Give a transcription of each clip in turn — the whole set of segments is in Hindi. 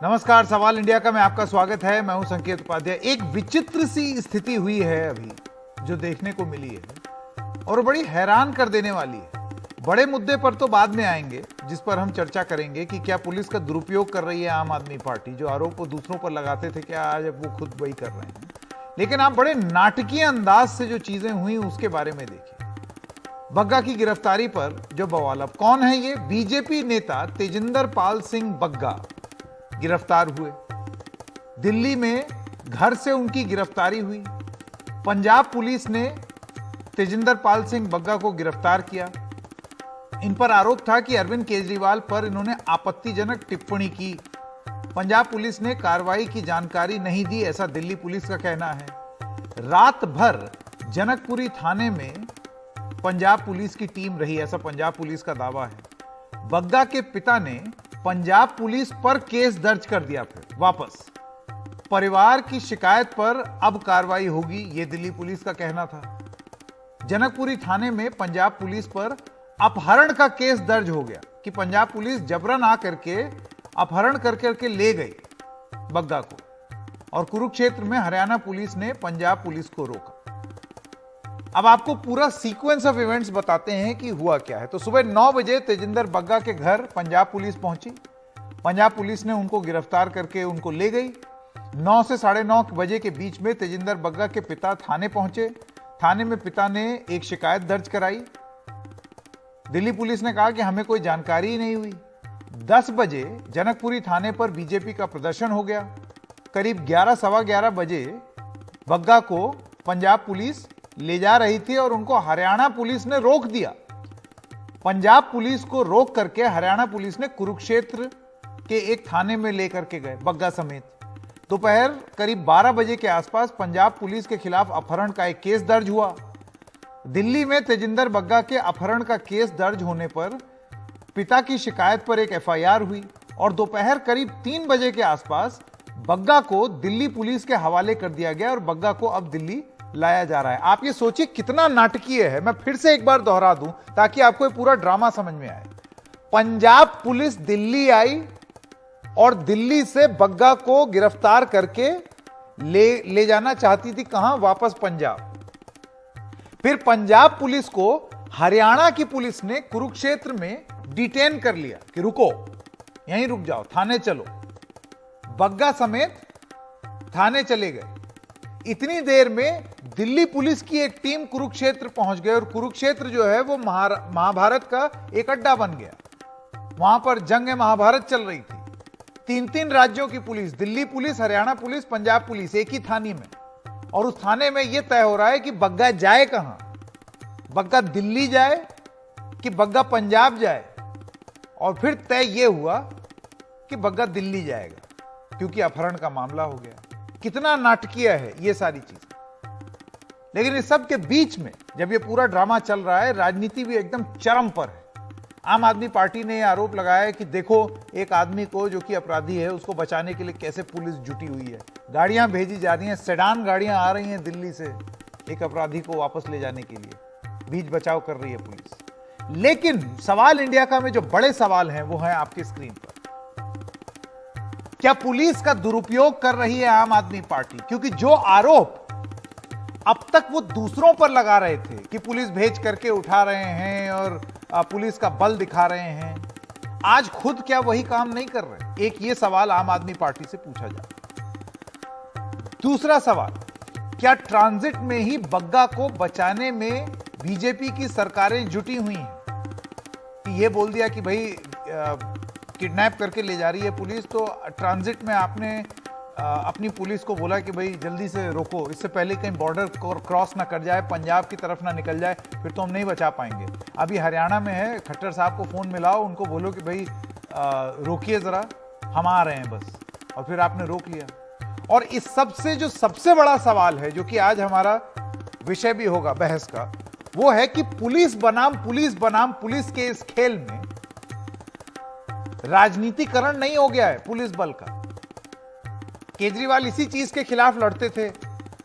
नमस्कार, सवाल इंडिया का में आपका स्वागत है। मैं हूं संकेत उपाध्याय। एक विचित्र सी स्थिति हुई है अभी जो देखने को मिली है और बड़ी हैरान कर देने वाली है। बड़े मुद्दे पर तो बाद में आएंगे, जिस पर हम चर्चा करेंगे कि क्या पुलिस का दुरुपयोग कर रही है आम आदमी पार्टी, जो आरोप वो दूसरों पर लगाते थे क्या आज अब वो खुद वही कर रहे हैं। लेकिन आप बड़े नाटकीय अंदाज से जो चीजें हुई उसके बारे में देखिए। बग्गा की गिरफ्तारी पर जो बवाल, अब कौन है ये? बीजेपी नेता तेजिंदर पाल सिंह बग्गा गिरफ्तार हुए। दिल्ली में घर से उनकी गिरफ्तारी हुई। पंजाब पुलिस ने तेजिंदर पाल सिंह बग्गा को गिरफ्तार किया। इन पर आरोप था कि अरविंद केजरीवाल पर इन्होंने आपत्तिजनक टिप्पणी की। पंजाब पुलिस ने कार्रवाई की जानकारी नहीं दी, ऐसा दिल्ली पुलिस का कहना है। रात भर जनकपुरी थाने में पंजाब पुलिस की टीम रही, ऐसा पंजाब पुलिस का दावा है। बग्गा के पिता ने पंजाब पुलिस पर केस दर्ज कर दिया। फिर वापस परिवार की शिकायत पर अब कार्रवाई होगी, यह दिल्ली पुलिस का कहना था। जनकपुरी थाने में पंजाब पुलिस पर अपहरण का केस दर्ज हो गया कि पंजाब पुलिस जबरन आकर के अपहरण करके ले गई बग्गा को, और कुरुक्षेत्र में हरियाणा पुलिस ने पंजाब पुलिस को रोका। अब आपको पूरा सीक्वेंस ऑफ इवेंट्स बताते हैं कि हुआ क्या है। तो सुबह 9 बजे तेजिंदर बग्गा के घर पंजाब पुलिस पहुंची। पंजाब पुलिस ने उनको गिरफ्तार करके उनको ले गई। 9 से 9:30 बजे के बीच में तेजिंदर बग्गा के पिता थाने पहुंचे। थाने में पिता ने एक शिकायत दर्ज कराई। दिल्ली पुलिस ने कहा कि हमें कोई जानकारी ही नहीं हुई। 10 बजे जनकपुरी थाने पर बीजेपी का प्रदर्शन हो गया। करीब 11, सवा 11 बजे बग्गा को पंजाब पुलिस ले जा रही थी और उनको हरियाणा पुलिस ने रोक दिया। पंजाब पुलिस को रोक करके हरियाणा पुलिस ने कुरुक्षेत्र के एक थाने में लेकर के गए बग्गा समेत। दोपहर करीब 12 बजे के आसपास पंजाब पुलिस के खिलाफ अपहरण का एक केस दर्ज हुआ। दिल्ली में तेजिंदर बग्गा के अपहरण का केस दर्ज होने पर पिता की शिकायत पर एक एफआईआर हुई और दोपहर करीब 3 बजे के आसपास बग्गा को दिल्ली पुलिस के हवाले कर दिया गया और बग्गा को अब दिल्ली लाया जा रहा है। आप ये सोचिए कितना नाटकीय है। मैं फिर से एक बार दोहरा दूं ताकि आपको ये पूरा ड्रामा समझ में आए। पंजाब पुलिस दिल्ली आई और दिल्ली से बग्गा को गिरफ्तार करके ले जाना चाहती थी, कहां? वापस पंजाब। फिर पंजाब पुलिस को हरियाणा की पुलिस ने कुरुक्षेत्र में डिटेन कर लिया कि रुको, यहीं रुक जाओ, थाने चलो। बग्गा समेत थाने चले गए। इतनी देर में दिल्ली पुलिस की एक टीम कुरुक्षेत्र पहुंच गई और कुरुक्षेत्र जो है वो महाभारत का एक अड्डा बन गया। वहां पर जंग महाभारत चल रही थी। 3 राज्यों की police, Delhi police, Haryana police, Punjab police, एक ही थाने में। और उस थाने में यह तय हो रहा है कि बग्गा जाए कहां, बग्गा दिल्ली जाए कि बग्गा पंजाब जाए। और फिर तय यह हुआ कि बग्गा दिल्ली जाएगा क्योंकि अपहरण का मामला हो गया। कितना नाटकीय है ये सारी चीज। लेकिन इस सब के बीच में जब ये पूरा ड्रामा चल रहा है, राजनीति भी एकदम चरम पर है। आम आदमी पार्टी ने आरोप लगाया है कि देखो एक आदमी को जो कि अपराधी है उसको बचाने के लिए कैसे पुलिस जुटी हुई है। गाड़ियां भेजी जा रही हैं, सेडान गाड़ियां आ रही हैं दिल्ली से एक अपराधी को वापस ले जाने के लिए। बीच बचाव कर रही है पुलिस। लेकिन सवाल इंडिया का में जो बड़े सवाल हैं वो है आपकी स्क्रीन पर। क्या पुलिस का दुरुपयोग कर रही है आम आदमी पार्टी? क्योंकि जो आरोप अब तक वो दूसरों पर लगा रहे थे कि पुलिस भेज करके उठा रहे हैं और पुलिस का बल दिखा रहे हैं, आज खुद क्या वही काम नहीं कर रहे? एक ये सवाल आम आदमी पार्टी से पूछा जाए। दूसरा सवाल, क्या ट्रांजिट में ही बग्गा को बचाने में बीजेपी की सरकारें जुटी हुई हैं? कि ये बोल दिया कि भाई किडनैप करके ले जा रही है पुलिस, तो ट्रांजिट में आपने अपनी पुलिस को बोला कि भाई जल्दी से रोको, इससे पहले कहीं बॉर्डर क्रॉस ना कर जाए, पंजाब की तरफ ना निकल जाए, फिर तो हम नहीं बचा पाएंगे। अभी हरियाणा में है, खट्टर साहब को फोन मिलाओ, उनको बोलो कि भाई रोकिए जरा, हम आ रहे हैं बस। और फिर आपने रोक लिया। और इस सब से जो सबसे बड़ा सवाल है, जो कि आज हमारा विषय भी होगा बहस का, वो है कि पुलिस बनाम पुलिस के इस खेल में राजनीतिकरण नहीं हो गया है पुलिस बल का। केजरीवाल इसी चीज के खिलाफ लड़ते थे,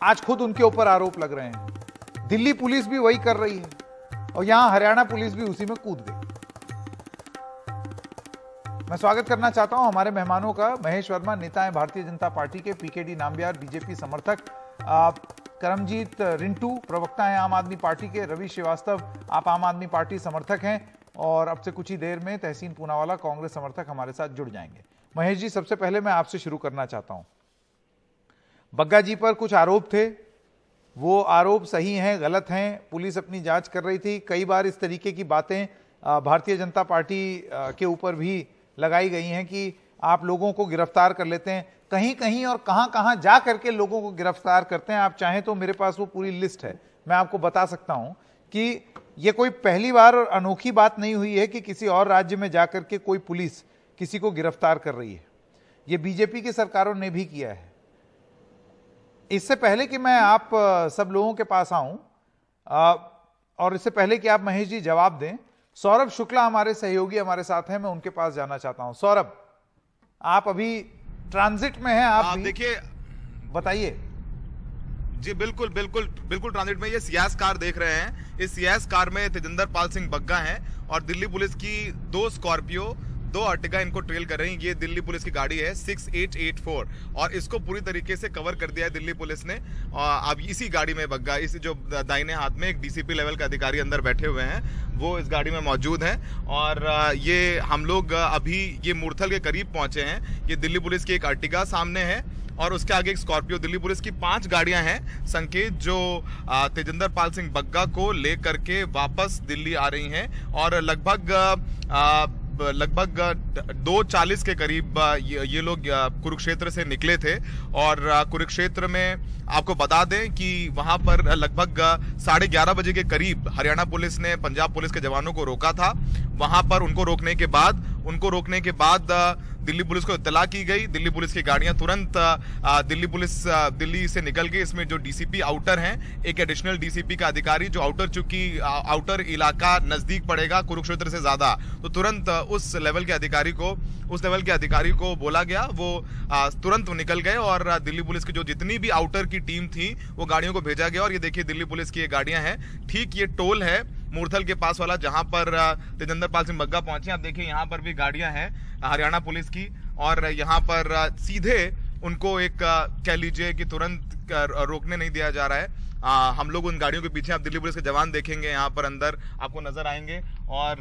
आज खुद उनके ऊपर आरोप लग रहे हैं। दिल्ली पुलिस भी वही कर रही है और यहां हरियाणा पुलिस भी उसी में कूद गई। मैं स्वागत करना चाहता हूं हमारे मेहमानों का। महेश वर्मा, नेता है भारतीय जनता पार्टी के, पीकेडी नाम्बियार बीजेपी समर्थक, करमजीत रिंटू, प्रवक्ता हैं आम आदमी पार्टी के, रवि श्रीवास्तव, आप आम आदमी पार्टी समर्थक हैं, और अब से कुछ ही देर में तहसीन पूनावाला, कांग्रेस समर्थक, हमारे साथ जुड़ जाएंगे। महेश जी, सबसे पहले मैं आपसे शुरू करना चाहता हूं। बग्गा जी पर कुछ आरोप थे, वो आरोप सही हैं, गलत हैं? पुलिस अपनी जांच कर रही थी। कई बार इस तरीके की बातें भारतीय जनता पार्टी के ऊपर भी लगाई गई हैं कि आप लोगों को गिरफ्तार कर लेते हैं, कहीं कहीं और कहां कहां जा करके लोगों को गिरफ्तार करते हैं। आप चाहें तो मेरे पास वो पूरी लिस्ट है, मैं आपको बता सकता हूं कि ये कोई पहली बार और अनोखी बात नहीं हुई है कि किसी और राज्य में जाकर के कोई पुलिस किसी को गिरफ्तार कर रही है। ये बीजेपी की सरकारों ने भी किया है। इससे पहले कि मैं आप सब लोगों के पास आऊं और इससे पहले कि आप महेश जी जवाब दें, सौरभ शुक्ला हमारे सहयोगी हमारे साथ हैं, मैं उनके पास जाना चाहता हूं। सौरभ, आप अभी ट्रांजिट में हैं, आप देखिए, बताइए। जी बिल्कुल बिल्कुल बिल्कुल ट्रांजिट में। ये सियास कार देख रहे हैं, इस सियास कार में तेजिंदर पाल सिंह बग्गा हैं और दिल्ली पुलिस की 2 स्कॉर्पियो, 2 अर्टिगा इनको ट्रेल कर रही हैं। ये दिल्ली पुलिस की गाड़ी है 6884 और इसको पूरी तरीके से कवर कर दिया है दिल्ली पुलिस ने। अब इसी गाड़ी में बग्गा, इस जो दाहिने हाथ में एक डीसीपी लेवल के अधिकारी अंदर बैठे हुए हैं, वो इस गाड़ी में मौजूद हैं। और ये हम लोग अभी ये मूर्थल के करीब पहुंचे हैं। ये दिल्ली पुलिस की एक अर्टिगा सामने है और उसके आगे एक स्कॉर्पियो। दिल्ली पुलिस की 5 गाड़ियां हैं संकेत, जो तेजिंदर पाल सिंह बग्गा को लेकर के वापस दिल्ली आ रही हैं और लगभग 2:40 के करीब ये लोग कुरुक्षेत्र से निकले थे। और कुरुक्षेत्र में आपको बता दें कि वहां पर लगभग 11:30 बजे के करीब हरियाणा पुलिस ने पंजाब पुलिस के जवानों को रोका था। वहां पर उनको रोकने के बाद दिल्ली पुलिस को इत्तला की गई। दिल्ली पुलिस की गाड़ियां तुरंत दिल्ली से निकल गई। इसमें जो डीसीपी आउटर हैं, एक एडिशनल डीसीपी का अधिकारी जो आउटर इलाका नजदीक पड़ेगा कुरुक्षेत्र से ज्यादा, तो तुरंत उस लेवल के अधिकारी को बोला गया, वो तुरंत निकल गए और दिल्ली पुलिस की जो जितनी भी आउटर की टीम थी वो गाड़ियों को भेजा गया। और ये देखिए दिल्ली पुलिस की ये गाड़ियां हैं, ठीक ये टोल है मूर्थल के पास वाला जहां पर तेजिंदर पाल सिंह बग्गा पहुंचे। आप देखिए यहाँ पर भी गाड़ियां हैं हरियाणा पुलिस की और यहाँ पर सीधे उनको एक कह लीजिए कि तुरंत रोकने नहीं दिया जा रहा है। हम लोग उन गाड़ियों के पीछे आप दिल्ली पुलिस के जवान देखेंगे, यहाँ पर अंदर आपको नजर आएंगे। और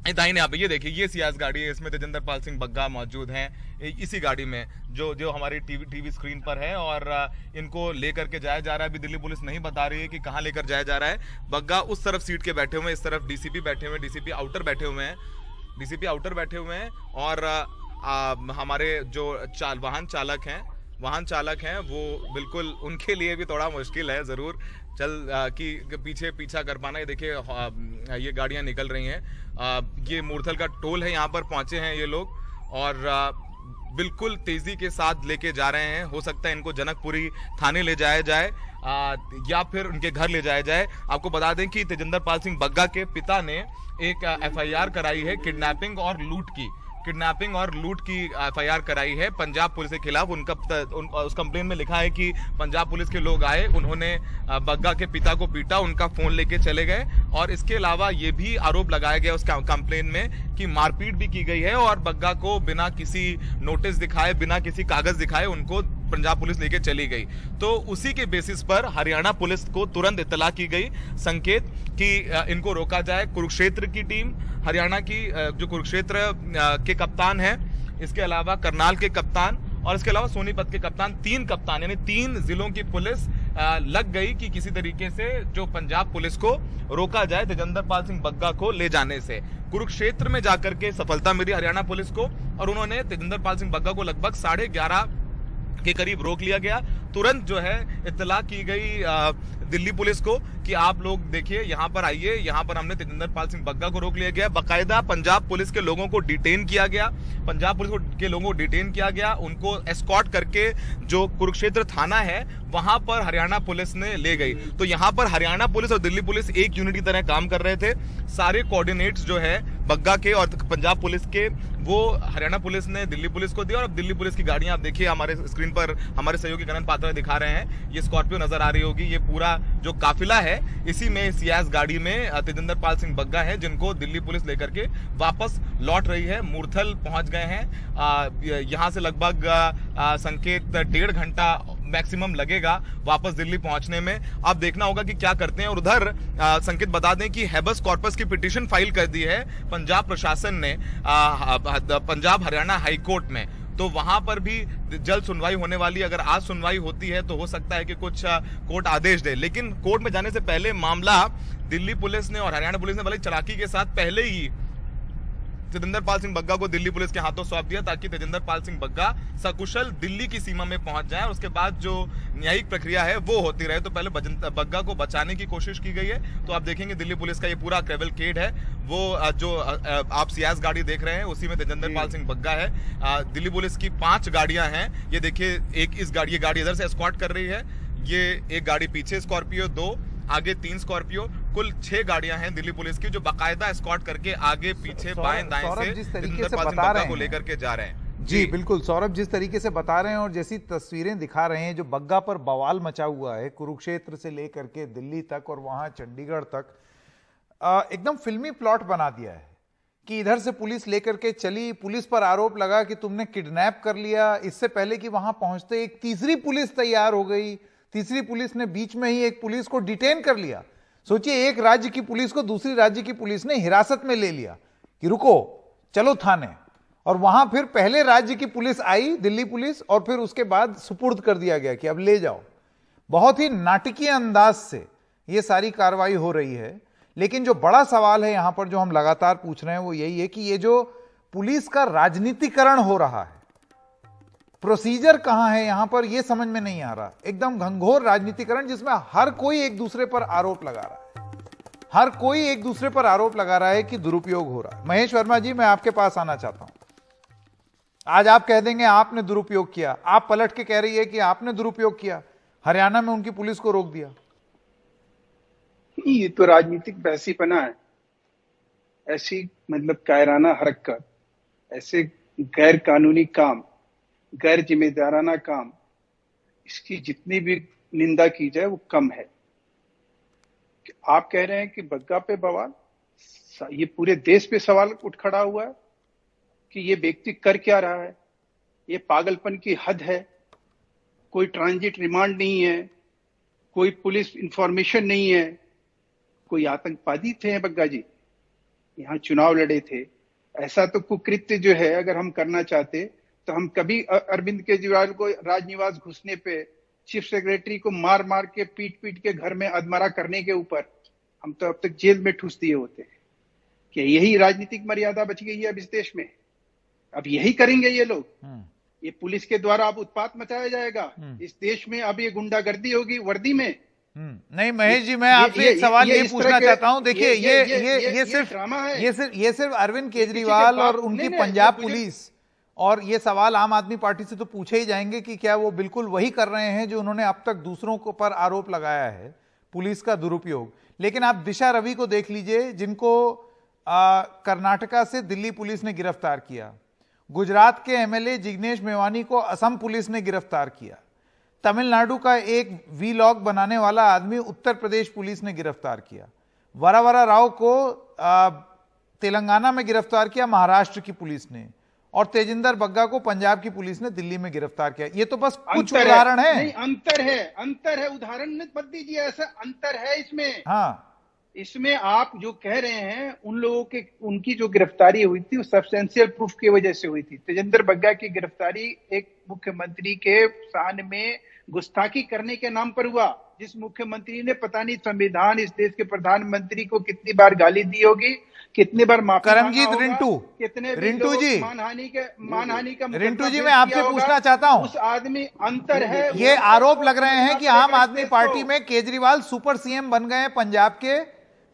दाहिने आप ये देखिए, ये सियास गाड़ी है, इसमें तेजिंदर पाल सिंह बग्गा मौजूद हैं इसी गाड़ी में जो हमारी टीवी स्क्रीन पर है। और इनको लेकर के जाया जा रहा है। अभी दिल्ली पुलिस नहीं बता रही है कि कहां लेकर जाया जा रहा है। बग्गा उस तरफ सीट के बैठे हुए हैं, इस तरफ डीसीपी बैठे हुए हैं, डीसीपी आउटर बैठे हुए हैं। और हमारे जो वाहन चालक हैं वो बिल्कुल, उनके लिए भी थोड़ा मुश्किल है जरूर कि पीछा कर पाना। ये देखिए ये गाड़ियां निकल रही हैं। ये मूर्थल का टोल है, यहाँ पर पहुंचे हैं ये लोग और बिल्कुल तेजी के साथ लेके जा रहे हैं। हो सकता है इनको जनकपुरी थाने ले जाया जाए या फिर उनके घर ले जाया जाए। आपको बता दें कि तेजिंदर पाल सिंह बग्गा के पिता ने एक एफआईआर कराई है किडनैपिंग और लूट की एफआईआर कराई है पंजाब पुलिस के खिलाफ। उस कंप्लेन में लिखा है कि पंजाब पुलिस के लोग आए, उन्होंने बग्गा के पिता को पीटा, उनका फोन लेके चले गए। और इसके अलावा ये भी आरोप लगाया गया उस कंप्लेन में कि मारपीट भी की गई है और बग्गा को बिना किसी नोटिस दिखाए, बिना किसी कागज दिखाए उनको पंजाब पुलिस लेके चली गई। तो उसी के बेसिस पर हरियाणा पुलिस को तुरंत इत्तला की गई संकेत कि इनको रोका जाए। कुरुक्षेत्र की टीम, हरियाणा की जो कुरुक्षेत्र के कप्तान है, इसके अलावा करनाल के कप्तान और इसके अलावा सोनीपत के कप्तान, 3 कप्तान यानी 3 जिलों की पुलिस लग गई कि किसी तरीके से जो पंजाब पुलिस को रोका जाए तेजिंदर पाल सिंह बग्गा को ले जाने से। कुरुक्षेत्र में जाकर के सफलता मिली हरियाणा पुलिस को और उन्होंने तेजिंदर पाल सिंह बग्गा को लगभग 11:30 के करीब रोक लिया गया। तुरंत जो है इत्तला की गई दिल्ली पुलिस को कि आप लोग देखिए, यहाँ पर आइए। यहाँ पर हमने तेजिंदर पाल सिंह बग्गा को रोक लिया गया। बाकायदा पंजाब पुलिस के लोगों को डिटेन किया गया। पंजाब पुलिस के लोगों को डिटेन किया गया। उनको एस्कॉर्ट करके जो कुरुक्षेत्र थाना है वहां पर हरियाणा पुलिस ने ले गई। तो यहाँ पर हरियाणा पुलिस और दिल्ली पुलिस एक यूनिट की तरह काम कर रहे थे। सारे कोऑर्डिनेट्स जो है बग्गा के और पंजाब पुलिस के, वो हरियाणा पुलिस ने दिल्ली पुलिस को दिया। और अब दिल्ली पुलिस की गाड़ियां आप देखिए, हमारे स्क्रीन पर हमारे सहयोगी कनन पात्रा दिखा रहे हैं। ये स्कॉर्पियो नजर आ रही होगी। ये पूरा जो काफिला है, इसी में सियाज गाड़ी में तेजिंदर पाल सिंह बग्गा है, जिनको दिल्ली पुलिस लेकर के वापस लौट रही है। मूर्थल पहुंच गए हैं। यहां से लगभग संकेत 1.5 घंटा मैक्सिमम लगेगा वापस दिल्ली पहुंचने में। अब देखना होगा कि क्या करते हैं। और उधर संकेत बता दें कि हैबस कॉर्पस की पिटीशन फाइल कर दी है पंजाब प्रशासन ने पंजाब हरियाणा हाई कोर्ट में। तो वहां पर भी जल्द सुनवाई होने वाली है। अगर आज सुनवाई होती है तो हो सकता है कि कुछ कोर्ट आदेश दे। लेकिन कोर्ट में जाने से पहले मामला दिल्ली पुलिस ने और हरियाणा पुलिस ने बड़ी चालाकी के साथ पहले ही तेजिंदर पाल सिंह बग्गा को दिल्ली पुलिस के हाथों सौंप दिया, ताकि तेजिंदर पाल सिंह बग्गा सकुशल दिल्ली की सीमा में पहुंच जाए और उसके बाद जो न्यायिक प्रक्रिया है वो होती रहे। तो पहले बग्गा को बचाने की कोशिश की गई है। तो आप देखेंगे दिल्ली पुलिस का ये पूरा कैवलकेड है, वो जो आप सियाज गाड़ी देख रहे हैं उसी में तेजिंदर पाल सिंह बग्गा है। दिल्ली पुलिस की 5 गाड़ियां हैं। ये देखिए, एक ये गाड़ी इधर से एस्कॉर्ट कर रही है। ये एक गाड़ी पीछे स्कॉर्पियो, 2 आगे 3 स्कॉर्पियो, कुल 6 गाड़ियां हैं दिल्ली पुलिस की, जो बाकायदा एस्कॉर्ट करके आगे पीछे बाएं दाएं से तेजिंदर पाल सिंह बग्गा को लेकर के जा रहे हैं। जी बिल्कुल सौरभ, जिस तरीके से बता रहे हैं और जैसी तस्वीरें दिखा रहे हैं, जो बग्गा पर बवाल मचा हुआ है कुरुक्षेत्र से लेकर के दिल्ली तक और वहां चंडीगढ़ तक, एकदम फिल्मी प्लॉट बना दिया है कि इधर से पुलिस लेकर के चली। पुलिस पर आरोप लगा कि तुमने किडनैप कर लिया। इससे पहले कि वहां पहुंचते एक तीसरी पुलिस तैयार हो गई। तीसरी पुलिस ने बीच में ही एक पुलिस को डिटेन कर लिया। सोचिए, एक राज्य की पुलिस को दूसरी राज्य की पुलिस ने हिरासत में ले लिया कि रुको, चलो थाने। और वहां फिर पहले राज्य की पुलिस आई, दिल्ली पुलिस, और फिर उसके बाद सुपुर्द कर दिया गया कि अब ले जाओ। बहुत ही नाटकीय अंदाज से यह सारी कार्रवाई हो रही है। लेकिन जो बड़ा सवाल है यहां पर, जो हम लगातार पूछ रहे हैं, वो यही है कि ये जो पुलिस का राजनीतिकरण हो रहा है, प्रोसीजर कहां है यहां पर, यह समझ में नहीं आ रहा। एकदम घंघोर राजनीतिकरण, जिसमें हर कोई एक दूसरे पर आरोप लगा रहा है। हर कोई एक दूसरे पर आरोप लगा रहा है कि दुरुपयोग हो रहा है। महेश वर्मा जी, मैं आपके पास आना चाहता हूं। आज आप कह देंगे आपने दुरुपयोग किया, आप पलट के कह रही है कि आपने दुरुपयोग किया, हरियाणा में उनकी पुलिस को रोक दिया। ये तो राजनीतिक बहसीपना है। ऐसी मतलब कायराना हरकत, ऐसे गैर कानूनी काम, गैर जिम्मेदाराना काम, इसकी जितनी भी निंदा की जाए वो कम है। आप कह रहे हैं कि बग्गा पे बवाल, ये पूरे देश पे सवाल उठ खड़ा हुआ है कि ये व्यक्ति कर क्या रहा है। ये पागलपन की हद है। कोई ट्रांजिट रिमांड नहीं है, कोई पुलिस इंफॉर्मेशन नहीं है। कोई आतंकवादी थे बग्गा जी, यहाँ चुनाव लड़े थे। ऐसा तो कुकृत्य जो है अगर हम करना चाहते तो हम कभी अरविंद केजरीवाल को राजनिवास घुसने पे चीफ सेक्रेटरी को मार मार के पीट के घर में अधमरा करने के ऊपर हम तो अब तक जेल में ठूस दिए होते। क्या यही राजनीतिक मर्यादा बच गई है अब इस देश में? अब यही करेंगे ये लोग? ये पुलिस के द्वारा अब उत्पात मचाया जाएगा इस देश में। अब ये गुंडागर्दी होगी वर्दी में। नहीं महेश जी, मैं आपसे एक सवाल ये पूछना चाहता हूं। देखिए, ये सिर्फ अरविंद केजरीवाल और उनकी पंजाब पुलिस, और ये सवाल आम आदमी पार्टी से तो पूछे ही जाएंगे कि क्या वो बिल्कुल वही कर रहे हैं जो उन्होंने अब तक दूसरों को पर आरोप लगाया है, पुलिस का दुरुपयोग। लेकिन आप दिशा रवि को देख लीजिए, जिनको कर्नाटका से दिल्ली पुलिस ने गिरफ्तार किया। गुजरात के एमएलए जिग्नेश मेवानी को असम पुलिस ने गिरफ्तार किया। तमिलनाडु का एक वीलॉग बनाने वाला आदमी उत्तर प्रदेश पुलिस ने गिरफ्तार किया। वरावरा राव को तेलंगाना में गिरफ्तार किया महाराष्ट्र की पुलिस ने, और तेजिंदर बग्गा को पंजाब की पुलिस ने दिल्ली में गिरफ्तार किया। ये तो बस कुछ उदाहरण है। नहीं, अंतर है, उदाहरण मत दीजिए। ऐसा अंतर है इसमें। हाँ, इसमें आप जो कह रहे हैं उन लोगों के, उनकी जो गिरफ्तारी हुई थी वो सब्सटेंशियल प्रूफ की वजह से हुई थी। तेजिंदर बग्गा की गिरफ्तारी एक मुख्यमंत्री के शान में गुस्ताखी करने के नाम पर हुआ। जिस मुख्यमंत्री ने पता नहीं संविधान, इस देश के प्रधानमंत्री को कितनी बार गाली दी होगी, कितने बार माफी करमजीत मांगा होगा, रिंटू, कितने भी रिंटू लोग जी, मानहानि का रिंटू जी, मुकदमा मैं आपसे किया होगा। पूछना चाहता हूं, उस आदमी अंतर है। ये वो आरोप लग रहे हैं कि आम समझना आदमी पड़ेगा पार्टी इसको। में केजरीवाल सुपर सीएम बन गए हैं पंजाब के।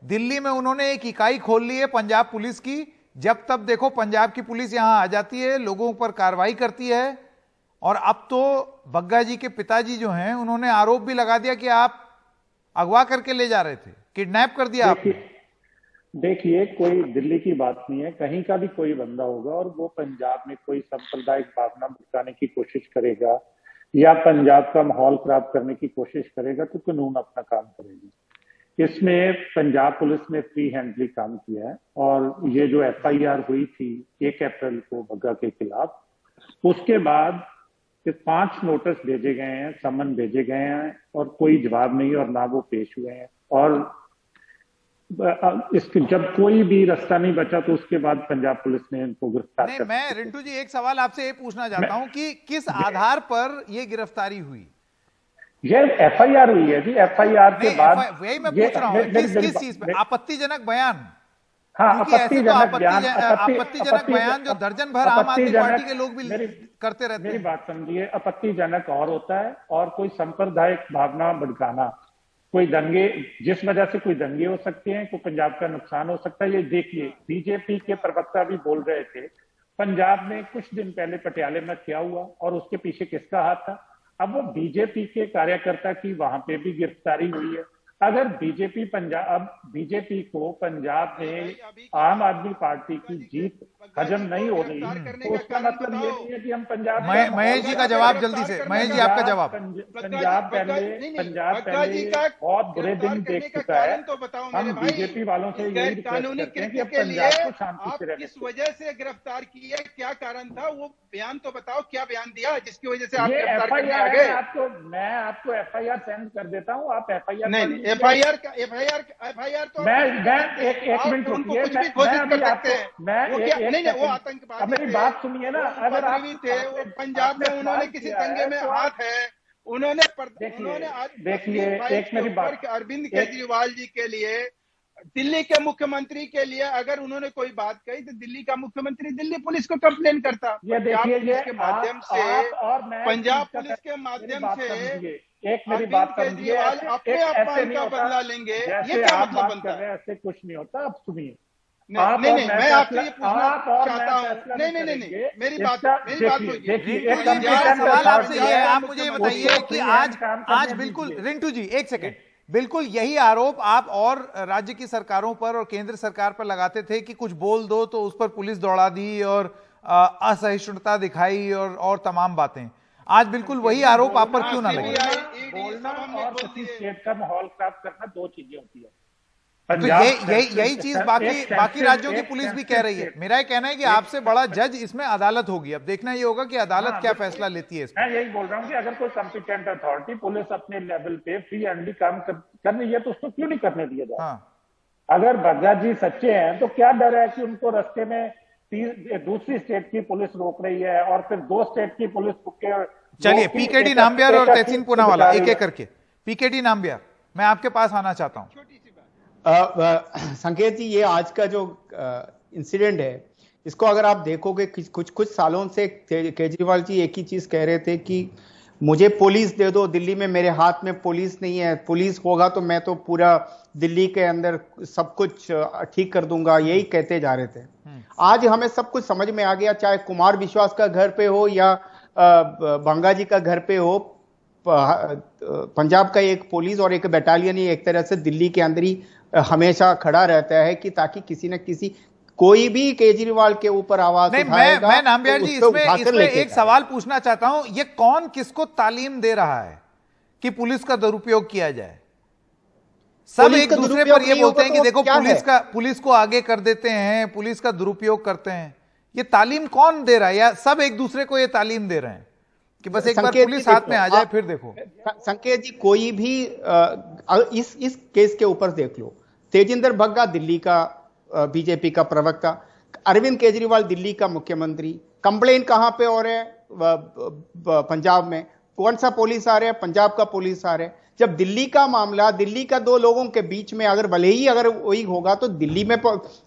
दिल्ली में उन्होंने एक इकाई खोल ली है पंजाब पुलिस की। जब तब देखो पंजाब की पुलिस यहां आ जाती है, लोगों पर कार्रवाई करती है। और अब तो बग्गा जी के पिताजी जो हैं, उन्होंने आरोप भी लगा दिया कि आप अगवा करके ले जा रहे थे, किडनैप कर दिया आपने। देखिए, कोई दिल्ली की बात नहीं है, कहीं का भी कोई बंदा होगा और वो पंजाब में कोई सांप्रदायिक भावना भड़काने की कोशिश करेगा या पंजाब का माहौल खराब करने की कोशिश करेगा तो कानून अपना काम करेगी। इसमें पंजाब पुलिस ने फ्री हैंडली काम किया है और ये जो एफआईआर हुई थी 1 अप्रैल को बग्गा के खिलाफ, उसके बाद 5 नोटिस भेजे गए हैं, समन भेजे गए हैं और कोई जवाब नहीं और ना वो पेश हुए हैं। और इसके जब कोई भी रास्ता नहीं बचा तो उसके बाद पंजाब पुलिस ने इनको गिरफ्तार नहीं, कर मैं रिंटू जी एक सवाल आपसे ये पूछना चाहता हूं कि किस आधार पर ये गिरफ्तारी हुई? ये एफआईआर हुई है जी। एफआईआर के बाद वही मैं पूछ रहा हूं, किस चीज पे? आपत्तिजनक बयान? हाँ, क्योंकि ऐसे तो आपत्तिजनक आपत्तिजनक बयान जो दर्जन भर आम आदमी पार्टी के लोग भी करते रहते हैं। मेरी बात समझिए, आपत्तिजनक और होता है और कोई सांप्रदायिक भावना भड़काना, कोई दंगे, जिस वजह से कोई दंगे हो सकते हैं, कोई पंजाब का नुकसान हो सकता है। ये देखिए, बीजेपी के प्रवक्ता भी बोल रहे थे पंजाब में कुछ दिन पहले पटियाले में क्या हुआ और उसके पीछे किसका हाथ था। अब वो बीजेपी के कार्यकर्ता की वहां पे भी गिरफ्तारी हुई है। अगर बीजेपी को पंजाब में आम आदमी पार्टी की जीत हजम नहीं हो रही तो उसका मतलब ये नहीं है कि हम पंजाब। महेश जी का जवाब जल्दी से, महेश जी आपका जवाब। पंजाब पहले बहुत बुरे दिन देख चुका है। हम बीजेपी वालों से यही रिक्वेस्ट करते हैं कि अब पंजाब को शांति से रहने। किस वजह से गिरफ्तार किया, क्या कारण था, वो बयान तो बताओ, क्या बयान दिया जिसकी वजह से आप गिरफ्तार करने आ गए? मैं आपको एफआईआर सेंड कर देता हूँ, आप एफआईआर नहीं, एफआईआर तो मैं एक मिनट रुकिए, वो आतंकवादी मेरी बात सुनिए ना। अगर आप थे पंजाब में, उन्होंने किसी दंगे में हाथ है, उन्होंने देखिए, एक मेरी बात, अरविंद केजरीवाल जी के लिए, दिल्ली के मुख्यमंत्री के लिए अगर उन्होंने कोई बात कही तो दिल्ली का मुख्यमंत्री दिल्ली पुलिस को कंप्लेन करता। ये देखिए, ये के माध्यम से, पंजाब पुलिस के माध्यम से एक मेरी बात समझिए, अपने अपमान का बदला लेंगे, ये क्या मतलब बनता है? ऐसे कुछ नहीं होता। आप सुनिए, नहीं, मैं आपसे ये पूछना चाहता हूँ। नहीं, मेरी बात सवाल आपसे ये है, आप मुझे बताइए कि आज बिल्कुल, रिंटू जी एक सेकेंड, बिल्कुल यही आरोप आप और राज्य की सरकारों पर और केंद्र सरकार पर लगाते थे कि कुछ बोल दो तो उस पर पुलिस दौड़ा दी और असहिष्णुता दिखाई और तमाम बातें। आज बिल्कुल वही आरोप आप पर क्यों ना लगे? बोलना और किसी स्टेट का माहौल खराब करना दो चीजें होती है। तो यही चीज बाकी राज्यों की पुलिस भी कह रही है। मेरा ये कहना है कि आपसे बड़ा जज इसमें अदालत होगी। अब देखना ये होगा कि अदालत क्या फैसला लेती है। मैं यही बोल रहा हूँ कि अगर कोई कॉम्पिटेंट अथॉरिटी, पुलिस अपने लेवल पे फ्री हैंडली काम कर रही है तो उसको क्यों नहीं करने दिया जाए? अगर बग्गा जी सच्चे हैं तो क्या डर है कि उनको रास्ते में दूसरी स्टेट की पुलिस रोक रही है और फिर 2 स्टेट की पुलिस रुके। चलिए, पीकेडी नाम्बियार और तेहसीन पूनावाला एक एक करके। पीकेडी नाम्बियार, मैं आपके पास आना चाहता हूं। संकेत जी, ये आज का जो इंसिडेंट है, इसको अगर आप देखोगे, कुछ सालों से केजरीवाल जी एक ही चीज कह रहे थे कि मुझे पुलिस दे दो, दिल्ली में मेरे हाथ में पुलिस नहीं है, पुलिस होगा तो मैं तो पूरा दिल्ली के अंदर सब कुछ ठीक कर दूंगा, यही कहते जा रहे थे। आज हमें सब कुछ समझ में आ गया, चाहे कुमार विश्वास का घर पे हो या बंगा जी का घर पे हो, पंजाब का एक पुलिस और एक बटालियन ही एक तरह से दिल्ली के अंदर ही हमेशा खड़ा रहता है कि ताकि किसी न किसी कोई भी केजरीवाल के ऊपर आवाज उठाएगा। मैं नाम्बियार जी इसमें एक सवाल पूछना चाहता हूं, ये कौन किसको तालीम दे रहा है कि पुलिस का दुरुपयोग किया जाए? सब एक दूसरे पर ये बोलते हैं कि देखो पुलिस को आगे कर देते हैं, पुलिस का दुरुपयोग करते हैं। ये तालीम कौन दे रहा है, या सब एक दूसरे को ये तालीम दे रहे हैं कि बस एक बार पुलिस हाथ में आ जाए फिर देखो? संकेत जी, कोई भी इस केस के ऊपर देख लो, तेजिंदर बग्गा दिल्ली का बीजेपी का प्रवक्ता, अरविंद केजरीवाल दिल्ली का मुख्यमंत्री, कंप्लेन कहां पे हो रहे हैं? पंजाब में। कौन सा पुलिस आ रहा है? पंजाब का पुलिस आ रहा है। जब दिल्ली का मामला, दिल्ली का दो लोगों के बीच में अगर भले ही अगर वही होगा तो दिल्ली में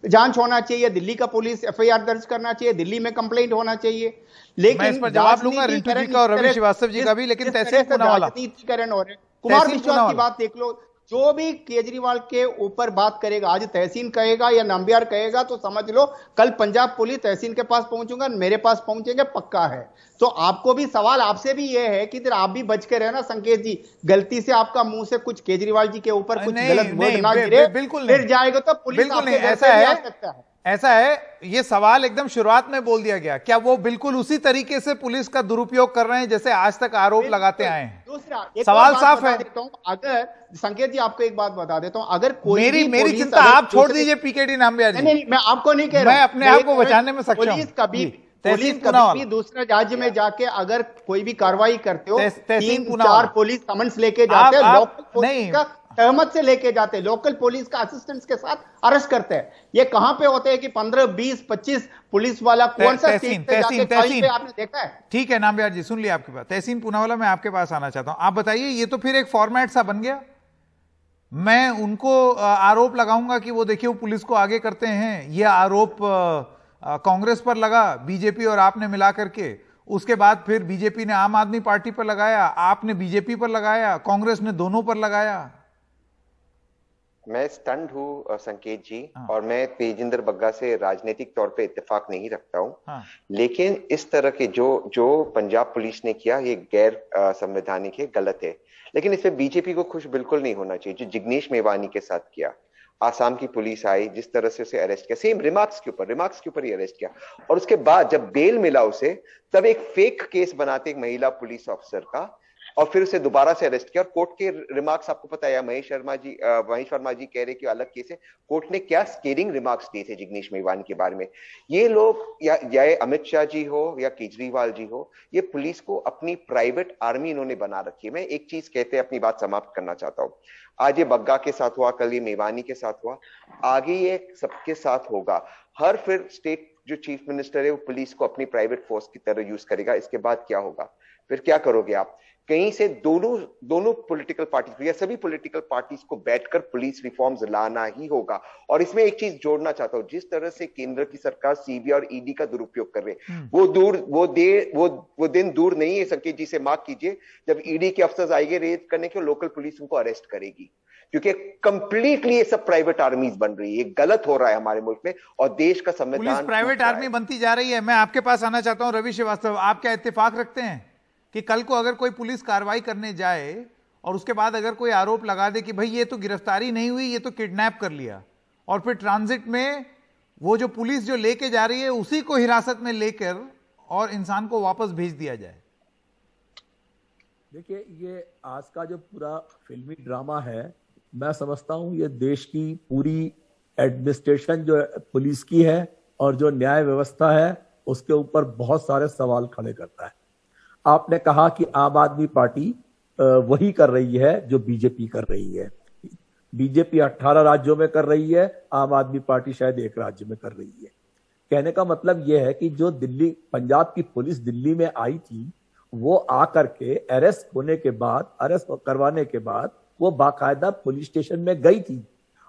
जांच होना चाहिए, दिल्ली का पुलिस एफआईआर दर्ज करना चाहिए, दिल्ली में कंप्लेंट होना चाहिए। लेकिन मैं इस पर जवाब लूंगा रिंटू जी का और रवि श्रीवास्तव जी का भी, लेकिन तहसीन पूनावाला, राजनीतिकरण हो रहे, कुमार तहसीन विश्वास पूनावाला की बात देख लो, जो भी केजरीवाल के ऊपर बात करेगा, आज तहसीन कहेगा या नाम्बियार कहेगा तो समझ लो कल पंजाब पुलिस तहसीन के पास पहुंचूंगा, मेरे पास पहुंचेंगे, पक्का है। तो आपको भी सवाल आपसे भी ये है कि आप भी बच के रहना संकेत जी, गलती से आपका मुंह से कुछ केजरीवाल जी के ऊपर कुछ गलत वर्ड ना गिरे, बिल्कुल फिर जाएगा तो पुलिस बिल्कुल नहीं, आपके घर ऐसा पे भी आ है, सकता है। ऐसा है, ये सवाल एकदम शुरुआत में बोल दिया गया, क्या वो बिल्कुल उसी तरीके से पुलिस का दुरुपयोग कर रहे हैं जैसे आज तक आरोप लगाते आए हैं? दूसरा एक सवाल और साफ बता है। देता हूं, अगर संकेत जी आपको एक बात बता देता हूं, अगर कोई मेरी भी मेरी पुलिस चिंता अगर आप छोड़ दूसरे- दीजिए पीकेटी नाम्बियार जी, नहीं, मैं आपको नहीं कह रहा मैं हूं, अपने आप को बचाने में सक्षम पुलिस कभी जी, तहसीन पुलिस कभी पूनावाला, भी दूसरे राज्य में जाके अगर कोई भी कार्रवाई करते हो, तहसीन 3-4 पूनावाला, पुलिस समन्स लेके जाते हैं, आप लोकल पुलिस नहीं, का सहमत से लेके जाते हैं, लोकल पुलिस का असिस्टेंस के साथ अरेस्ट करते हैं। ये कहां पे होते हैं कि 15, 20, 25 पुलिस वाला कौन सा तहसीन, स्टेट पे जाके तहसीन, पे आपने देखा है? ठीक है नाम्बियार जी, सुन लिया आपकी बात। तहसीन पूनावाला, मैं आपके पास आना चाहता हूं, आप बताइए, ये तो फिर एक फॉर्मेट सा बन गया, मैं उनको आरोप लगाऊंगा कि वो देखिए वो पुलिस को आगे करते हैं, ये आरोप कांग्रेस पर लगा, बीजेपी और आपने मिला करके, उसके बाद फिर बीजेपी ने आम आदमी पार्टी पर लगाया, आपने बीजेपी पर लगाया, कांग्रेस ने दोनों पर लगाया। मैं स्टन्ड हूँ संकेत जी, और मैं तेजिंदर बग्गा से राजनीतिक तौर पे इत्तेफाक नहीं रखता हूँ, लेकिन इस तरह के जो पंजाब पुलिस ने किया ये गैर संवैधानिक है, गलत है। लेकिन इसमें बीजेपी को खुश बिल्कुल नहीं होना चाहिए। जो जिग्नेश मेवानी के साथ किया, आसाम की पुलिस आई, जिस तरह से उसे अरेस्ट किया, सेम रिमार्क्स के ऊपर ही अरेस्ट किया, और उसके बाद जब बेल मिला उसे, तब एक फेक केस बनाते एक महिला पुलिस ऑफिसर का, और फिर उसे दोबारा से अरेस्ट किया। और कोर्ट के रिमार्क्स आपको पता है, महेश वर्मा जी कह रहे कि अलग केस है, कोर्ट ने क्या स्केरिंग रिमार्क्स दिए थे जिग्नेश मेवानी के बारे में। ये लोग, या अमित शाह जी हो या केजरीवाल जी हो, ये पुलिस को अपनी प्राइवेट आर्मी इन्होंने बना रखी है। मैं एक चीज कहते हैं, अपनी बात समाप्त करना चाहता हूँ। आज ये बग्गा के साथ हुआ, कल ये मेवानी के साथ हुआ, आगे ये सबके साथ होगा। हर फिर स्टेट जो चीफ मिनिस्टर है वो पुलिस को अपनी प्राइवेट फोर्स की तरह यूज करेगा। इसके बाद क्या होगा? फिर क्या करोगे आप? कहीं से दोनों पॉलिटिकल पार्टी या सभी पॉलिटिकल पार्टीज को बैठकर पुलिस रिफॉर्म्स लाना ही होगा। और इसमें एक चीज जोड़ना चाहता हूं, जिस तरह से केंद्र की सरकार सीबीआई और ईडी का दुरुपयोग कर रहे हैं, वो दिन दूर नहीं है। संकेत जी से माफ कीजिए, जब ईडी के अफसर आएंगे रेड करने के, लोकल पुलिस उनको अरेस्ट करेगी, क्योंकि कंप्लीटली ये सब प्राइवेट आर्मीज बन रही है। ये गलत हो रहा है हमारे मुल्क में, और देश का संविधान पुलिस प्राइवेट आर्मी बनती जा रही है। मैं आपके पास आना चाहता हूं रवि श्रीवास्तव, आप क्या इत्तेफाक रखते हैं कि कल को अगर कोई पुलिस कार्रवाई करने जाए और उसके बाद अगर कोई आरोप लगा दे कि भाई ये तो गिरफ्तारी नहीं हुई, ये तो किडनैप कर लिया, और फिर ट्रांजिट में वो जो पुलिस जो लेके जा रही है उसी को हिरासत में लेकर और इंसान को वापस भेज दिया जाए? देखिए, ये आज का जो पूरा फिल्मी ड्रामा है, मैं समझता हूं ये देश की पूरी एडमिनिस्ट्रेशन जो पुलिस की है और जो न्याय व्यवस्था है उसके ऊपर बहुत सारे सवाल खड़े करता है। आपने कहा कि आम आदमी पार्टी वही कर रही है जो बीजेपी कर रही है। बीजेपी 18 राज्यों में कर रही है, आम आदमी पार्टी शायद एक राज्य में कर रही है। कहने का मतलब यह है कि जो दिल्ली, पंजाब की पुलिस दिल्ली में आई थी, वो आकर के अरेस्ट होने के बाद, अरेस्ट करवाने के बाद वो बाकायदा पुलिस स्टेशन में गई थी,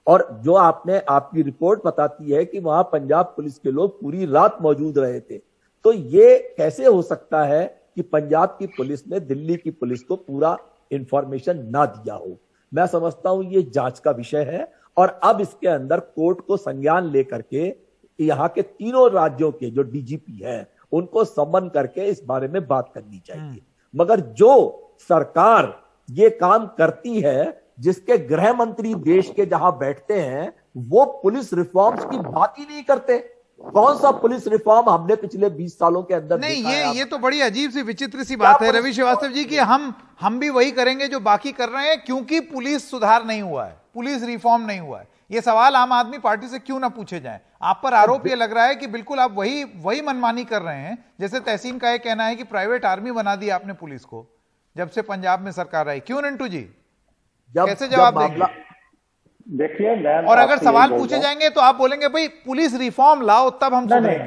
और जो आपकी रिपोर्ट बताती है कि वहां पंजाब पुलिस के लोग पूरी रात मौजूद रहे थे। तो ये कैसे हो सकता है कि पंजाब की पुलिस ने दिल्ली की पुलिस को पूरा इंफॉर्मेशन ना दिया हो? मैं समझता हूं ये जांच का विषय है, और अब इसके अंदर कोर्ट को संज्ञान लेकर के यहाँ के तीनों राज्यों के जो डीजीपी हैं उनको सम्मन करके इस बारे में बात करनी चाहिए। मगर जो सरकार ये काम करती है, जिसके गृह मंत्री देश के जहां बैठते हैं, वो पुलिस रिफॉर्म्स की बात ही नहीं करते। कौन सा पुलिस रिफॉर्म हमने पिछले 20 सालों के अंदर नहीं? देखा ये तो बड़ी अजीब सी विचित्र सी बात है रवि श्रीवास्तव जी, कि हम भी वही करेंगे जो बाकी कर रहे हैं, क्योंकि पुलिस सुधार नहीं हुआ है, पुलिस रिफॉर्म नहीं हुआ है। ये सवाल आम आदमी पार्टी से क्यों ना पूछे जाएं? आप पर आरोप ये लग रहा है कि बिल्कुल आप वही मनमानी कर रहे हैं, जैसे तहसीन का ये कहना है कि प्राइवेट आर्मी बना दी आपने पुलिस को जब से पंजाब में सरकार आई। क्यों रिंटू जी, कैसे जवाब देंगे? देखिए, और अगर सवाल पूछे जाएंगे तो आप बोलेंगे भाई पुलिस रिफॉर्म लाओ, तब हम नहीं,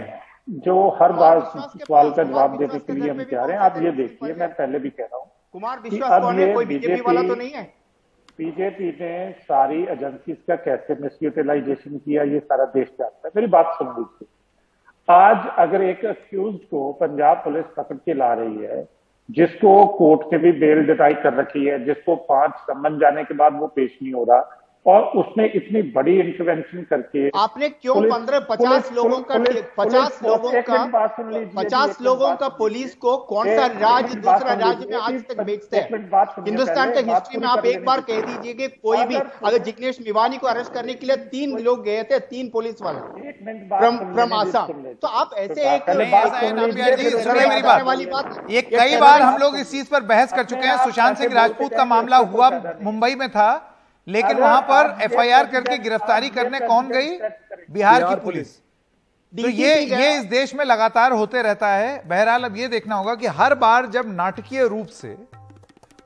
जो हर बार सवाल का जवाब देने के लिए हम कह रहे हैं। आप ये देखिए, मैं पहले भी कह रहा हूँ, कुमार विश्वास कौन है? कोई बीजेपी वाला तो नहीं है? बीजेपी ने सारी एजेंसीज का कैसे मिसयूटिलाइजेशन किया ये सारा देश जानता है। मेरी बात सुन लीजिए, आज अगर एक अक्यूज को पंजाब पुलिस पकड़ के ला रही है, जिसको कोर्ट ने भी बेल डिनाई कर रखी है, जिसको 5 सम्मन जाने के बाद वो पेश नहीं हो रहा, और उसने इतनी बड़ी इंटरवेंशन करके आपने क्यों 50 लोगों का पुलिस को कौन सा राज्य दूसरा राज्य में आज तक भेजते हैं? हिंदुस्तान का हिस्ट्री में आप एक बार कह दीजिए कि कोई भी, अगर जिग्नेश मेवानी को अरेस्ट करने के लिए 3 लोग गए थे, 3 पुलिस वाले फ्रॉम आसाम, तो आप ऐसे एक वाली बात, ये कई बार हम लोग इस चीज पर बहस कर चुके हैं। सुशांत सिंह राजपूत का मामला हुआ, मुंबई में था, लेकिन वहां पर एफआईआर करके गिरफ्तारी करने कौन गई? बिहार की पुलिस। तो ये इस देश में लगातार होते रहता है। बहरहाल अब ये देखना होगा कि हर बार जब नाटकीय रूप से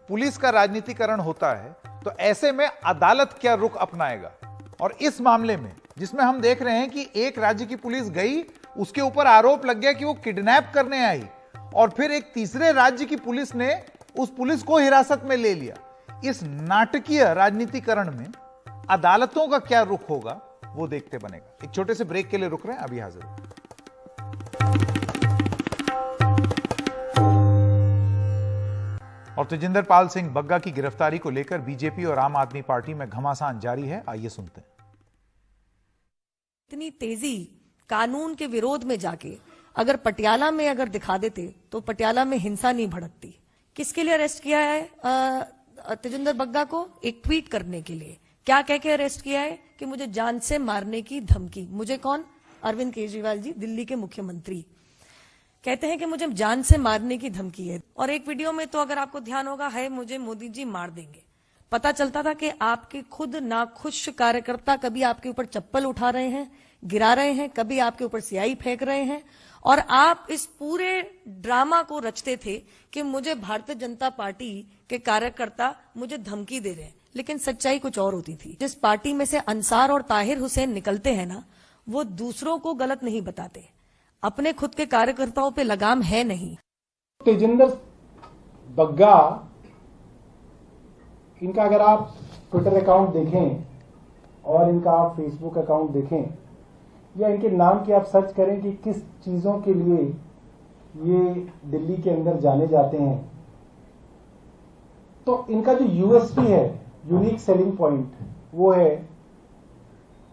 पुलिस का राजनीतिकरण होता है तो ऐसे में अदालत क्या रुख अपनाएगा। और इस मामले में जिसमें हम देख रहे हैं कि एक राज्य की पुलिस गई, उसके ऊपर आरोप लग गया कि वो किडनैप करने आई, और फिर एक तीसरे राज्य की पुलिस ने उस पुलिस को हिरासत में ले लिया। इस नाटकीय राजनीतिकरण में अदालतों का क्या रुख होगा वो देखते बनेगा। एक छोटे से ब्रेक के लिए रुक रहे हैं, अभी हाजिर। और तेजिंदर पाल सिंह बग्गा की गिरफ्तारी को लेकर बीजेपी और आम आदमी पार्टी में घमासान जारी है। आइए सुनते हैं। इतनी तेजी कानून के विरोध में जाके अगर पटियाला में अगर दिखा देते तो पटियाला में हिंसा नहीं भड़कती। किसके लिए अरेस्ट किया है तेजिंदर बग्गा को? एक ट्वीट करने के लिए। क्या कह के अरेस्ट किया है? कि मुझे जान से मारने की धमकी। मुझे कौन? अरविंद केजरीवाल जी, दिल्ली के मुख्यमंत्री, कहते हैं कि मुझे जान से मारने की धमकी है। और एक वीडियो में तो अगर आपको ध्यान होगा, है मुझे मोदी जी मार देंगे। पता चलता था कि आपके खुद नाखुश कार्यकर्ता कभी आपके ऊपर चप्पल उठा रहे हैं, गिरा रहे हैं, कभी आपके ऊपर स्याही फेंक रहे हैं, और आप इस पूरे ड्रामा को रचते थे कि मुझे भारतीय जनता पार्टी के कार्यकर्ता मुझे धमकी दे रहे हैं। लेकिन सच्चाई कुछ और होती थी। जिस पार्टी में से अंसार और ताहिर हुसैन निकलते हैं ना, वो दूसरों को गलत नहीं बताते, अपने खुद के कार्यकर्ताओं पे लगाम है नहीं। तेजिंदर बग्गा, इनका अगर आप ट्विटर अकाउंट देखें और इनका आप फेसबुक अकाउंट देखें, या इनके नाम की आप सर्च करें कि किस चीजों के लिए ये दिल्ली के अंदर जाने जाते हैं, तो इनका जो यूएसपी है, यूनिक सेलिंग पॉइंट, वो है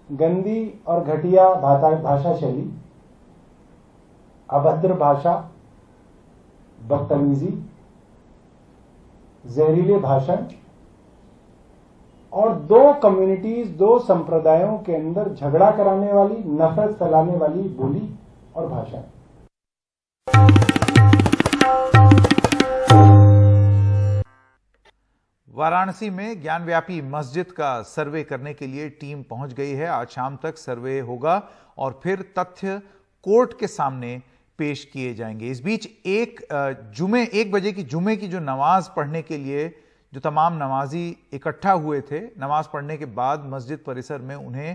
गंदी और घटिया भाषा शैली, अभद्र भाषा, बदतमीजी, जहरीले भाषण, और 2 कम्युनिटीज, 2 संप्रदायों के अंदर झगड़ा कराने वाली, नफरत फैलाने वाली बोली और भाषा। वाराणसी में ज्ञानव्यापी मस्जिद का सर्वे करने के लिए टीम पहुंच गई है। आज शाम तक सर्वे होगा और फिर तथ्य कोर्ट के सामने पेश किए जाएंगे। इस बीच 1 बजे की जुमे की जो नमाज पढ़ने के लिए जो तमाम नमाजी इकट्ठा हुए थे, नमाज पढ़ने के बाद मस्जिद परिसर में उन्हें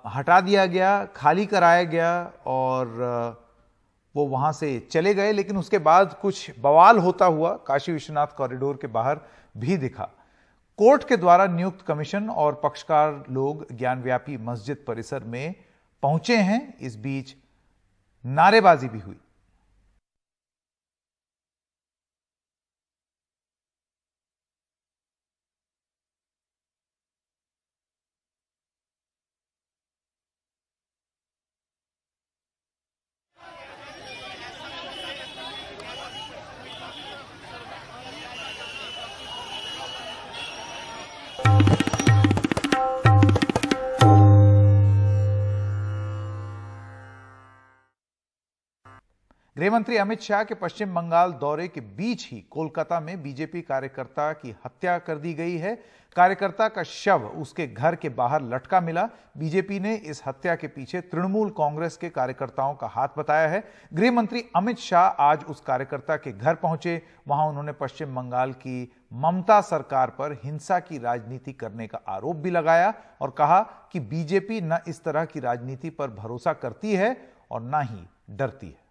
हटा दिया गया, खाली कराया गया और वो वहां से चले गए। लेकिन उसके बाद कुछ बवाल होता हुआ काशी विश्वनाथ कॉरिडोर के बाहर भी दिखा। कोर्ट के द्वारा नियुक्त कमीशन और पक्षकार लोग ज्ञानव्यापी मस्जिद परिसर में पहुंचे हैं। इस बीच नारेबाजी भी हुई। गृह मंत्री अमित शाह के पश्चिम बंगाल दौरे के बीच ही कोलकाता में बीजेपी कार्यकर्ता की हत्या कर दी गई है। कार्यकर्ता का शव उसके घर के बाहर लटका मिला। बीजेपी ने इस हत्या के पीछे तृणमूल कांग्रेस के कार्यकर्ताओं का हाथ बताया है। गृह मंत्री अमित शाह आज उस कार्यकर्ता के घर पहुंचे। वहां उन्होंने पश्चिम बंगाल की ममता सरकार पर हिंसा की राजनीति करने का आरोप भी लगाया और कहा कि बीजेपी न इस तरह की राजनीति पर भरोसा करती है और न ही डरती है।